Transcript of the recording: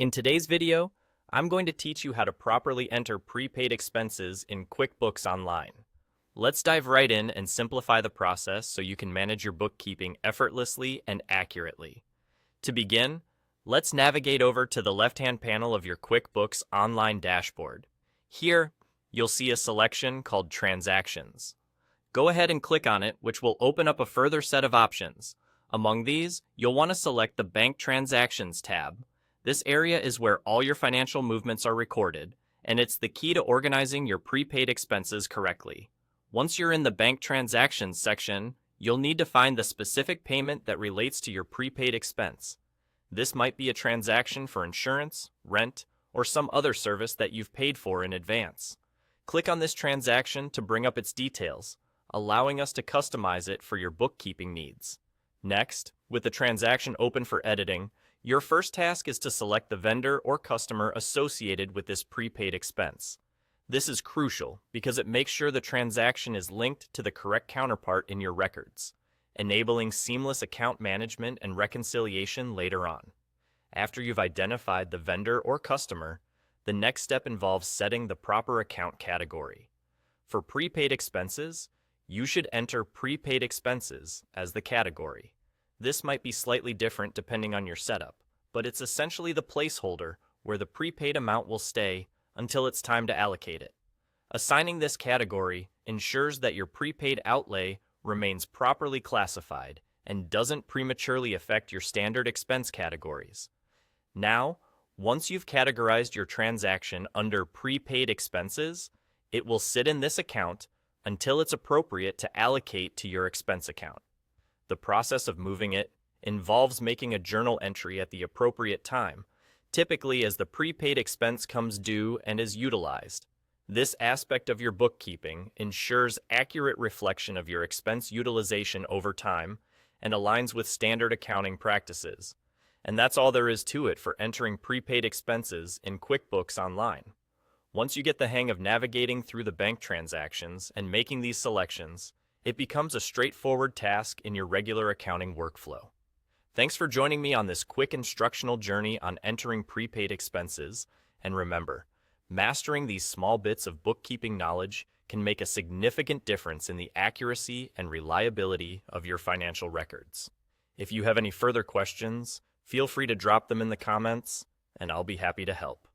In today's video, I'm going to teach you how to properly enter prepaid expenses in QuickBooks Online. Let's dive right in and simplify the process so you can manage your bookkeeping effortlessly and accurately. To begin, let's navigate over to the left-hand panel of your QuickBooks Online dashboard. Here, you'll see a selection called Transactions. Go ahead and click on it, which will open up a further set of options. Among these, you'll want to select the Bank Transactions tab. This area is where all your financial movements are recorded, and it's the key to organizing your prepaid expenses correctly. Once you're in the Bank Transactions section, you'll need to find the specific payment that relates to your prepaid expense. This might be a transaction for insurance, rent, or some other service that you've paid for in advance. Click on this transaction to bring up its details, allowing us to customize it for your bookkeeping needs. Next, with the transaction open for editing, your first task is to select the vendor or customer associated with this prepaid expense. This is crucial because it makes sure the transaction is linked to the correct counterpart in your records, enabling seamless account management and reconciliation later on. After you've identified the vendor or customer, the next step involves setting the proper account category. For prepaid expenses, you should enter prepaid expenses as the category. This might be slightly different depending on your setup, but it's essentially the placeholder where the prepaid amount will stay until it's time to allocate it. Assigning this category ensures that your prepaid outlay remains properly classified and doesn't prematurely affect your standard expense categories. Now, once you've categorized your transaction under prepaid expenses, it will sit in this account until it's appropriate to allocate to your expense account. The process of moving it involves making a journal entry at the appropriate time, typically as the prepaid expense comes due and is utilized. This aspect of your bookkeeping ensures accurate reflection of your expense utilization over time and aligns with standard accounting practices. And that's all there is to it for entering prepaid expenses in QuickBooks Online. Once you get the hang of navigating through the bank transactions and making these selections, it becomes a straightforward task in your regular accounting workflow. Thanks for joining me on this quick instructional journey on entering prepaid expenses, and remember, mastering these small bits of bookkeeping knowledge can make a significant difference in the accuracy and reliability of your financial records. If you have any further questions, feel free to drop them in the comments, and I'll be happy to help.